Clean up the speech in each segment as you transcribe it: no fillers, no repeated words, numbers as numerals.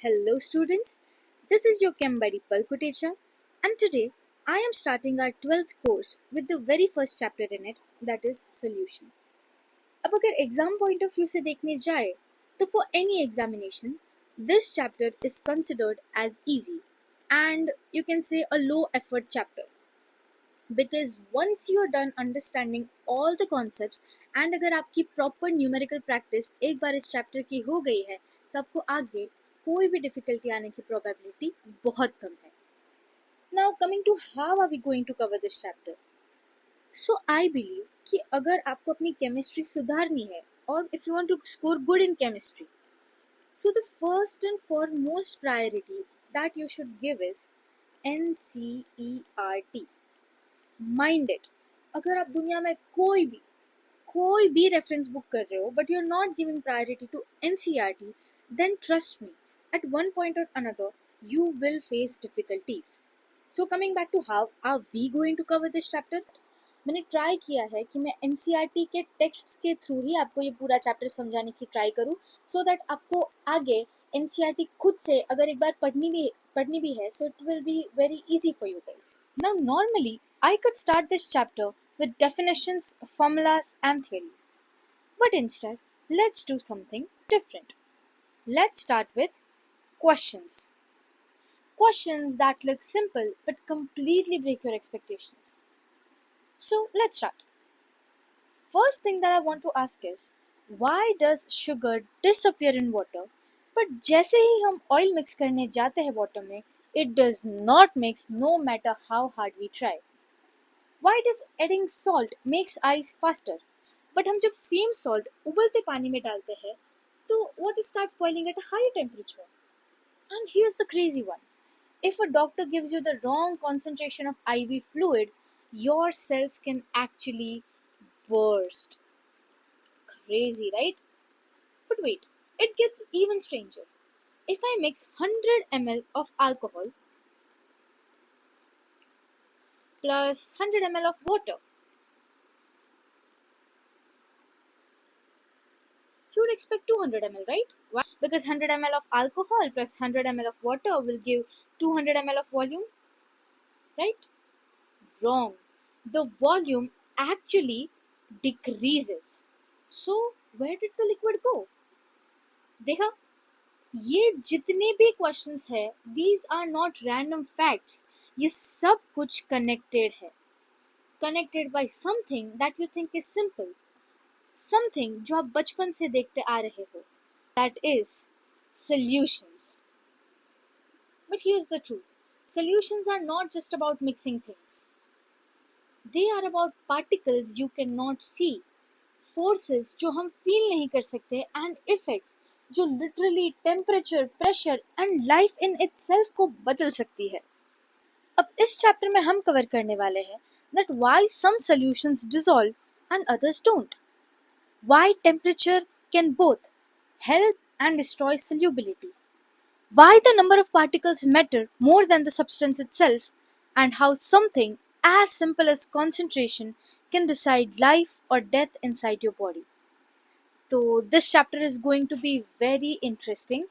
Hello students, this is your Chem buddy Palkutecha, and today I am starting our 12th course with the very first chapter in it, that is solutions. अब अगर exam point of view से देखने जाए तो for any examination this chapter is considered as easy and you can say a low effort chapter because once you're done understanding all the concepts and अगर आपकी proper numerical practice एक बार इस chapter की हो गई है तो आपको आगे कोई भी difficulty आने की probability बहुत कम है. Now coming to how are we going to cover this chapter? So I believe कि अगर आपको अपनी chemistry सुधारनी है और if you want to score good in chemistry, so the first and foremost priority that you should give is NCERT. Mind it. अगर आप दुनिया में कोई भी रेफरेंस बुक कर रहे हो but you are not giving priority to NCERT, then trust me at one point or another you will face difficulties. So coming back to how are we going to cover this chapter, मैंने try किया है कि मैं NCERT के text के through ही आपको ये पूरा चैप्टर समझाने की ट्राई करूँ सो दैट आपको आगे एनसीईआरटी खुद से अगर एक बार पढ़नी भी है, so it will be very easy for you guys. Now normally I could start this chapter with definitions, formulas and theories, but instead let's do something different. Let's start with questions. Questions that look simple but completely break your expectations. So let's start. First thing that I want to ask is, why does sugar disappear in water, but जैसे ही हम oil mix करने जाते हैं water में, it does not mix no matter how hard we try. Why does adding salt makes ice faster, but हम जब same salt उबलते पानी में डालते हैं, तो water starts boiling at a higher temperature. And here's the crazy one. If a doctor gives you the wrong concentration of IV fluid, your cells can actually burst. Crazy, right? But wait, it gets even stranger. If I mix 100 ml of alcohol plus 100 ml of water, you would expect 200 ml, right? Why? Because 100 ml of alcohol plus 100 ml of water will give 200 ml of volume, right? Wrong. The volume actually decreases. So where did the liquid go? देखा, ये जितने भी questions है, these are not random facts. ये सब कुछ connected है. Connected by something that you think is simple. Something जो आप बचपन से देखते आ रहे हो. That is solutions. But here's the truth. Solutions are not just about mixing things. They are about particles you cannot see. Forces जो हम feel नहीं कर सकते and effects जो literally temperature, pressure and life in itself को बदल सकती है. अब इस चैप्टर में हम कवर करने वाले हैं that why some solutions dissolve and others don't. Why temperature can both help and destroy solubility. Why the number of particles matter more than the substance itself, and how something as simple as concentration can decide life or death inside your body. So this chapter is going to be very interesting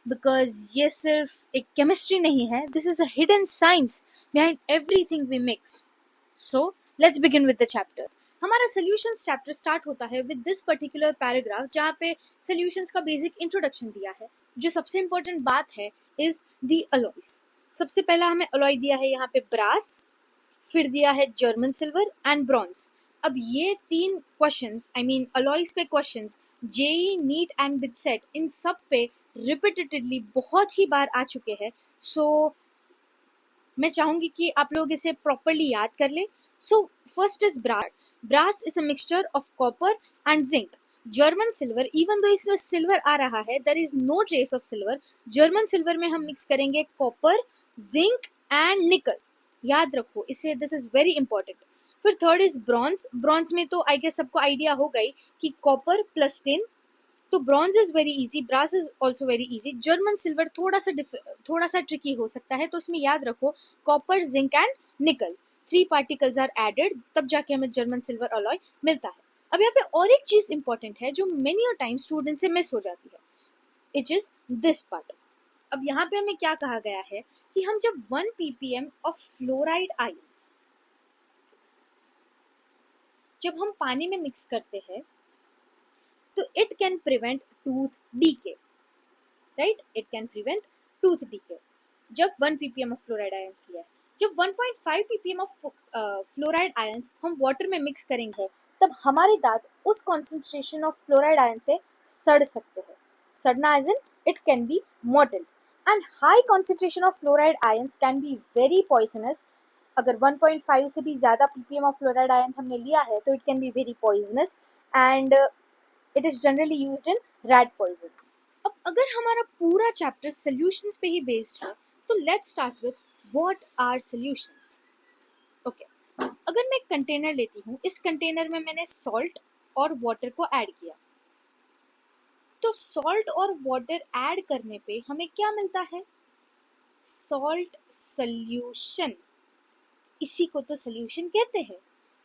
because ये सिर्फ एक chemistry नहीं है, this is a hidden science behind everything we mix. So let's begin with the chapter. हमारा solutions chapter start होता है with this particular paragraph जहाँ पे solutions का basic introduction दिया है. जो सबसे important बात है is the alloys. सबसे पहला हमें alloy दिया है यहाँ पे brass, फिर दिया है जर्मन सिल्वर एंड ब्रॉन्ज. अब ये तीन क्वेश्चंस, आई मीन अलॉयज पे questions JEE, NEET and BITSAT इन सब पे रिपीटेडली बहुत ही बार आ चुके हैं. सो मैं चाहूंगी कि आप लोग इसे प्रॉपरली याद कर ले. So first is brass. Brass is a mixture of copper and zinc. German silver, even though इसमें सिल्वर आ रहा है, there is no trace of silver. German silver में हम मिक्स करेंगे कॉपर, जिंक एंड निकल. याद रखो इसे, दिस इज वेरी इंपॉर्टेंट. फिर थर्ड इज ब्रॉन्ज. ब्रॉन्ज में तो आई गेस सबको आइडिया हो गई कि कॉपर प्लस टिन. तो bronze is very easy, brass is also very easy. German silver थोड़ा सा ट्रिकी हो सकता है, तो उसमें याद रखो कॉपर, जिंक एंड निकल. 3 पार्टिकल्स आर एडेड, तब जाके हमें जर्मन सिल्वर अलॉय मिलता है. अब यहाँ पे और एक चीज इंपॉर्टेंट है जो मेनी टाइम स्टूडेंट से मिस हो जाती है. It is this part. अब यहाँ पे हमें क्या कहा गया है कि हम जब 1 ppm ऑफ फ्लोराइड आयंस जब हम पानी में मिक्स करते हैं तो it can prevent tooth decay, right, it can prevent tooth decay. जब 1 ppm ऑफ फ्लोराइड आयंस लिया है, जब 1.5 ppm ऑफ फ्लोराइड आयंस हम वाटर में मिक्स करेंगे तब हमारे दांत उस कॉन्सेंट्रेशन ऑफ फ्लोराइड आयन से सड़ सकते हैं। सड़ना as in it can be mortal and high concentration of fluoride ions can be very poisonous. अगर 1.5 से भी ज्यादा ppm ऑफ फ्लोराइड आयंस हमने लिया है तो it can be very poisonous and it is generally used in rat poison. अब अगर हमारा पूरा चैप्टर सॉल्यूशंस पे ही बेस्ड है तो let's start with what are solutions. Okay, अगर मैं एक कंटेनर लेती हूँ, इस कंटेनर में मैंने सॉल्ट और वाटर को ऐड किया, तो सॉल्ट और वाटर ऐड करने पे हमें क्या मिलता है? Salt solution. इसी को तो सॉल्यूशन कहते हैं।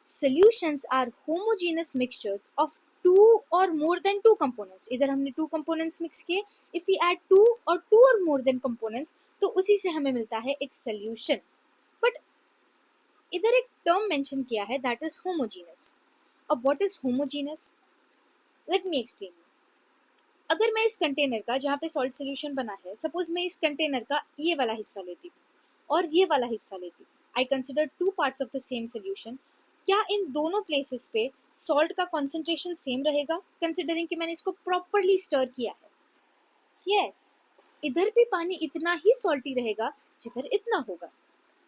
Solutions are homogeneous mixtures of two और मोर देन टू कंपोनेंट्स। इधर हमने टू कंपोनेंट्स मिक्स किए, इफ वी ऐड टू और मोर देन कंपोनेंट्स तो उसी से हमें मिलता है एक सॉल्यूशन। बट इधर एक टर्म मेंशन किया है दैट इज होमोजेनस। अब what is homogeneous? Let me explain. अगर मैं इस कंटेनर का जहाँ पे सॉल्ट सॉल्यूशन बना है, सपोज मैं इस कंटेनर का ये वाला हिस्सा लेती हूँ और ये वाला हिस्सा लेती हूँ, I consider two parts of the same solution. क्या इन दोनों प्लेसेस पे सॉल्ट का कॉन्सेंट्रेशन सेम रहेगा, कंसिडरिंग कि मैंने इसको प्रॉपरली स्टर किया है? यस, इधर भी पानी इतना ही सॉल्टी रहेगा जिधर इतना होगा।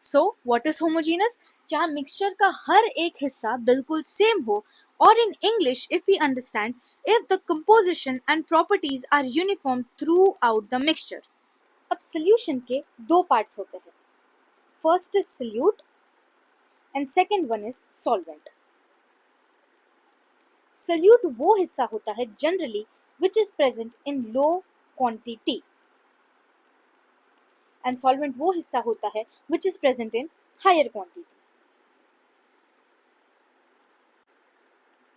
So what is homogeneous? जहाँ मिक्सचर का हर एक हिस्सा बिल्कुल सेम हो, और in English if we understand, if the composition and properties are uniform throughout the mixture. अब सॉल्यूशन के दो पार्ट्स होते हैं, first is solute and second one is solvent. Solute वो हिस्सा होता है generally which is present in low quantity and solvent वो हिस्सा होता है which is present in higher quantity।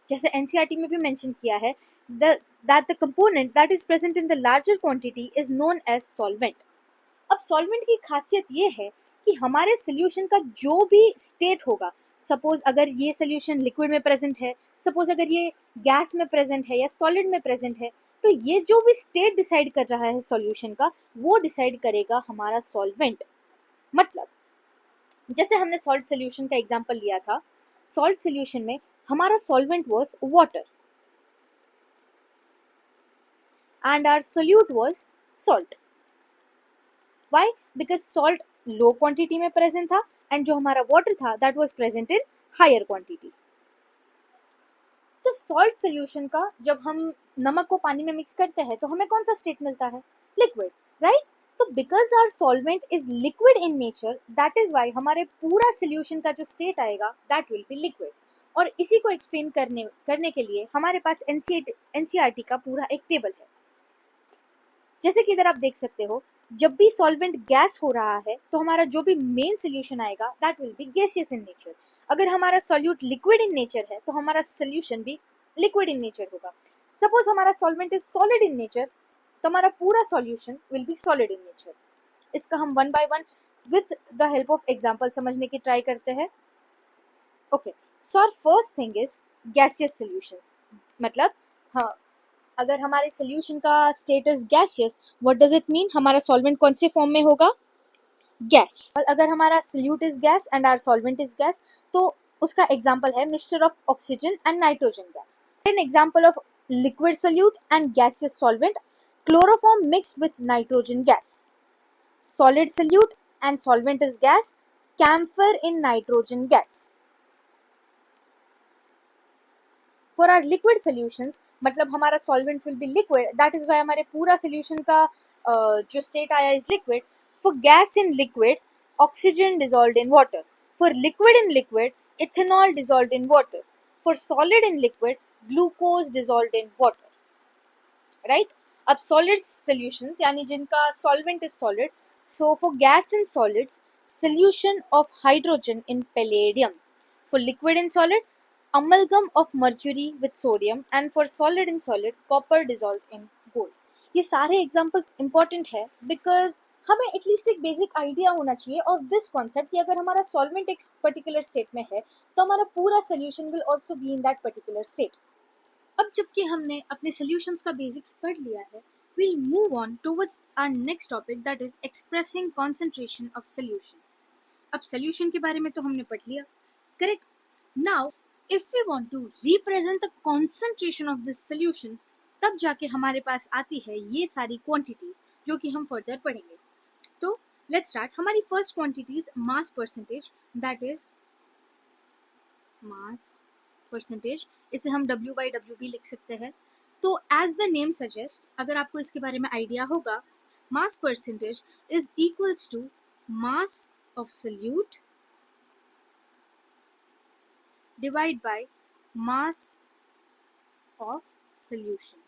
जैसे एनसीईआरटी में भी मेंशन किया है that the component that is present in the larger quantity is known as solvent। अब सॉल्वेंट की खासियत ये है कि हमारे सोल्यूशन का जो भी स्टेट होगा, सपोज अगर ये सोल्यूशन लिक्विड में प्रेजेंट है, सपोज अगर ये गैस में प्रेजेंट है या सॉलिड में प्रेजेंट है, तो ये जो भी स्टेट डिसाइड कर रहा है सॉल्यूशन का, वो डिसाइड करेगा हमारा सॉल्वेंट। मतलब जैसे हमने सॉल्ट सोल्यूशन का एग्जांपल लिया था, सॉल्ट सोल्यूशन में हमारा solvent was water and our solute was salt। Why? Because salt low quantity में present था and जो हमारा water था that was present in higher quantity। तो सॉल्ट सोल्यूशन का जब हम नमक को पानी में मिक्स करते हैं तो हमें कौन सा स्टेट मिलता है? Liquid, right? तो because our solvent is liquid in nature, that is why हमारे पूरा सोल्यूशन का जो स्टेट आएगा दैट विल बी लिक्विड। और इसी को एक्सप्लेन करने के लिए हमारे पास एनसीईआरटी का पूरा एक टेबल है। जैसे कि इधर आप देख सकते हो, जब भी सॉल्वेंट गैस हो रहा है तो हमारा जो भी मेन सोल्यूशन आएगा that will be gaseous in nature. अगर हमारा सॉल्यूट लिक्विड इन नेचर है तो हमारा सोल्यूशन भी लिक्विड इन नेचर होगा। सपोज हमारा solvent is solid in nature तो हमारा पूरा solution will be solid in nature. इसका हम one by one with the help of example समझने की ट्राई करते हैं। Okay, so our first thing is gaseous solutions. मतलब हाँ, अगर हमारे सोल्यूशन का status gaseous, what does it mean? हमारा सॉल्वेंट कौन से फॉर्म में होगा? गैस। और अगर हमारा solute is gas and our solvent is gas तो उसका एग्जांपल है mixture of oxygen and nitrogen gas. An example of liquid solute and gaseous solvent, chloroform mixed with nitrogen gas. Solid solute and solvent is gas, camphor in nitrogen gas. For our liquid solutions, मतलब हमारा solvent will be liquid, that is why हमारे पूरा solution का जो state आया is liquid. For gas in liquid, oxygen dissolved in water. For liquid in liquid, ethanol dissolved in water. For solid in liquid, glucose dissolved in water, right? अब solid solutions यानी जिनका solvent is solid, so for gas in solids, solution of hydrogen in palladium. For liquid in solid, amalgam of mercury with sodium, and for solid in solid, copper dissolved in gold। ये सारे examples important है because हमें at least एक basic idea होना चाहिए of this concept कि अगर हमारा सॉल्वेंट एक पर्टिकुलर स्टेट में है तो हमारा पूरा solution will also be in that particular state. अब जबकि हमने अपने सॉल्यूशंस का बेसिक्स पढ़ लिया है, we'll move on towards our next topic, that is expressing concentration of solution. अब solution के बारे में तो हमने पढ़ लिया, correct? Now if we want to represent the concentration of this solution, तब जाके हमारे पास आती है ये सारी quantities जो कि हम further पढ़ेंगे। तो let's start. हमारी first quantity is mass percentage, that is mass percentage, इसे हम W by W भी लिख सकते हैं। तो एज द नेम सजेस्ट, अगर आपको इसके बारे में आइडिया होगा, mass percentage is equals to mass of solute divide by mass of solution.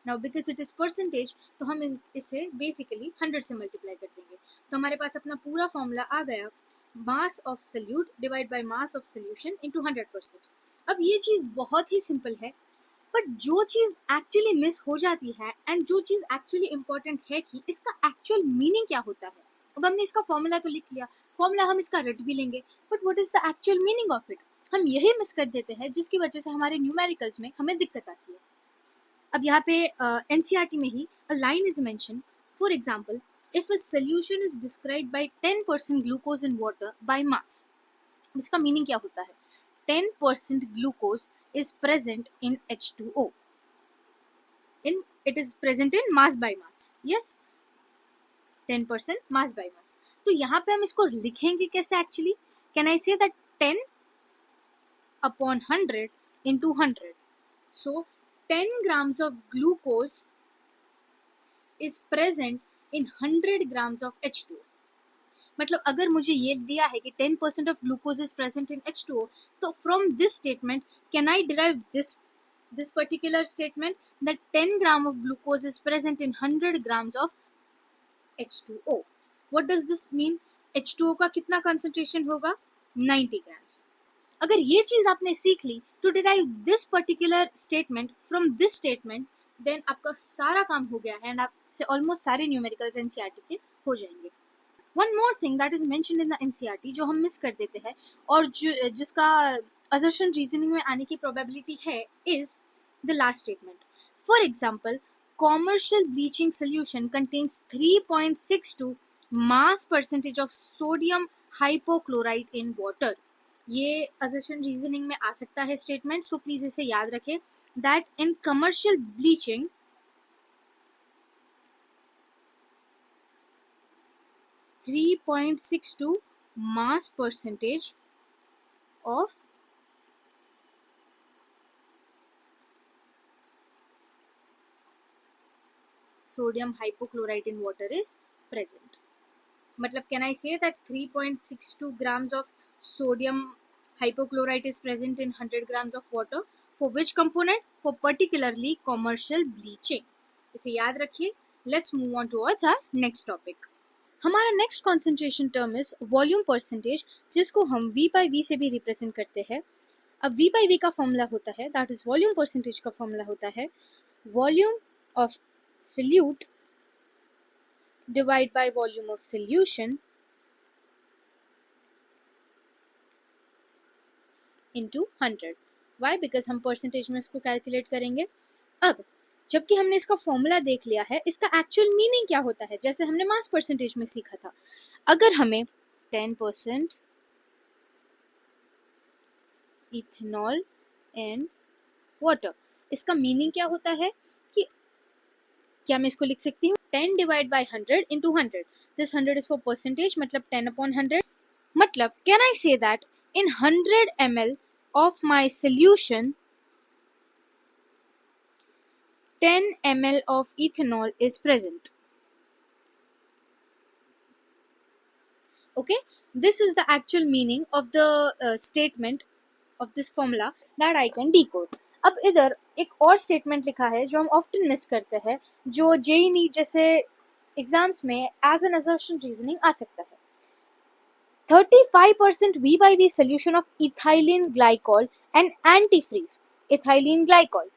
Now because it is percentage तो हम इसे बेसिकली 100 से मल्टीप्लाई कर देंगे, तो हमारे पास अपना पूरा फॉर्मूला आ गया, मास of solute divide by mass of solution into 100%। अब ये चीज बहुत ही सिंपल है, बट जो चीज एक्चुअली मिस हो जाती है एंड जो चीज एक्चुअली इंपॉर्टेंट है कि इसका एक्चुअल मीनिंग क्या होता है। अब हमने इसका फॉर्मूला तो लिख लिया, फॉर्मूला हम इसका रट भी लेंगे, but what is the actual meaning of it, हम यही मिस कर देते हैं, जिसकी वजह से हमारे न्यूमेरिकल्स में हमें दिक्कत आती है। अब यहाँ पे एनसीईआरटी में ही a line is mentioned, for example, if a solution is described by 10% glucose in water by mass, इसका मीनिंग क्या होता है, 10% glucose is present in H2O, it is present in mass by mass, yes, 10% mass by mass। तो यहाँ पे हम इसको लिखेंगे कैसे actually, can I say that 10 upon 100 into 100, so 10 grams of glucose is present in 100 grams of H2O। मतलब अगर मुझे ये दिया है कि 10% of glucose is present in H2O, तो from this statement can I derive this particular statement that 10 gram of glucose is present in 100 grams of H2O। What does this mean? H2O का कितना concentration होगा, 90 grams। अगर ये चीज आपने सीख ली to derive this particular statement from this statement, then आपका सारा काम हो गया है एंड आपसे ऑलमोस्ट सारे न्यूमेरिकल्स एनसीईआरटी के हो जाएंगे। One more thing that is mentioned in the NCERT जो हम मिस कर देते हैं और जिसका assertion रीजनिंग में आने की प्रोबेबिलिटी है, is the last statement. For example, commercial bleaching solution contains 3.62 mass percentage of sodium hypochlorite in water। ये assertion reasoning में आ सकता है स्टेटमेंट, सो प्लीज इसे याद रखें that in commercial bleaching 3.62 mass percentage of sodium hypochlorite in water is present। मतलब can I say that 3.62 grams of sodium hypochlorite is present in 100 grams of water, for which component, for particularly commercial bleaching। इसे याद रखिए। Let's move on towards our next topic। हमारा next concentration term is volume percentage, जिसको हम V by V से भी represent करते हैं। अब V by V का फॉर्मूला होता है, दैट इज वॉल्यूम परसेंटेज का फॉर्मूला होता है volume of solute divide by volume of solution into 100। Why? Because हम परसेंटेज में इसको कैलकुलेट करेंगे। अब जबकि हमने इसका फॉर्मूला देख लिया है, इसका एक्चुअल मीनिंग क्या होता है, जैसे हमने मास परसेंटेज में सीखा था। अगर हमें 10% इथेनॉल एंड वाटर, इसका मीनिंग क्या होता है कि क्या मैं इसको लिख सकती हूँ 10 divide by 100 into 100, this 100 is for percentage, मतलब 10 upon 100। मतलब can I say that in 100 ml of my solution 10 ml of ethanol is present। Okay, this is the actual meaning of the statement of this formula that I can decode। अब इधर एक और statement लिखा है जो हम often miss करते हैं, जो जेई नीट जैसे एग्जाम्स में एज एन assertion रीजनिंग आ सकता है। 35% V by V solution of ethylene glycol and antifreeze। ethylene glycol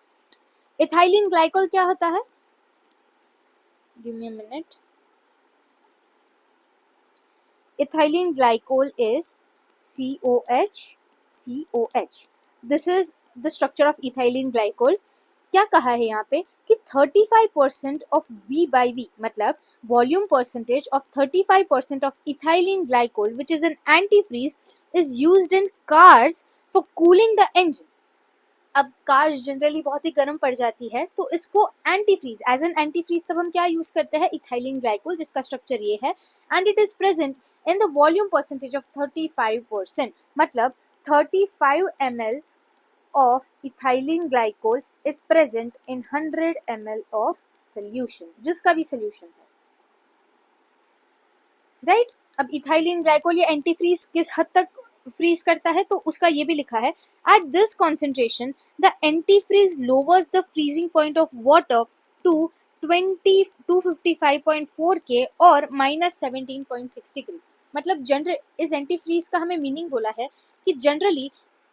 क्या होता है, Give me a minute. Ethylene glycol is COH, COH. This is the structure of ethylene glycol. क्या कहा है यहाँ पे कि 35% of V by V मतलब volume percentage of 35% of ethylene glycol which is an antifreeze is used in cars for cooling the engine. अब cars generally बहुत ही गर्म पड़ जाती है तो इसको एंटीफ्रीज एज एन एंटीफ्रीज तब हम क्या यूज करते हैं इथाइलिन ग्लाइकोल जिसका स्ट्रक्चर ये है and it is present in the volume percentage of 35%. मतलब 35 ml of ethylene glycol is present in 100 ml of solution जिसका भी solution है राइट अब इथाइलिन ग्लाइकोल ये एंटीफ्रीज किस हद तक फ्रीज करता है तो उसका ये भी लिखा है at this concentration the antifreeze lowers the freezing point of water to 255.4 K और -17.6 डिग्री. मतलब जनरल इस एंटीफ्रीज का हमें मीनिंग बोला है कि जनरली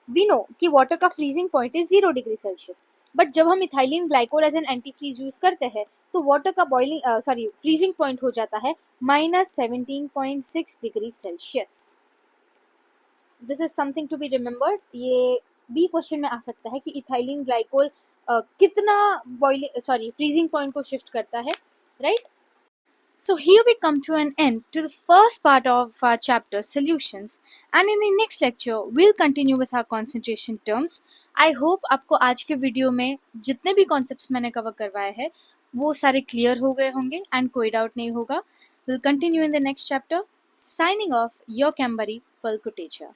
वी नो कि वाटर का freezing point is 0 degree Celsius but जब हम ethylene glycol as an antifreeze use करते हैं तो वाटर का बॉइलिंग फ्रीजिंग पॉइंट हो जाता है -17.6 degree Celsius. This is something to be remembered. ये बी क्वेश्चन में आ सकता है कि इथाइलिन ग्लाइकोल कितना बॉइलिंग फ्रीजिंग पॉइंट को शिफ्ट करता है right. So here we come to an end to the first part of our chapter solutions, and in the next lecture we'll continue with our concentration terms. I hope आपको आज के video में जितने भी concepts मैंने cover करवाए हैं वो सारे clear हो गए होंगे and कोई doubt नहीं होगा. We'll continue in the next chapter. Signing off, your Kambari Palkutecha.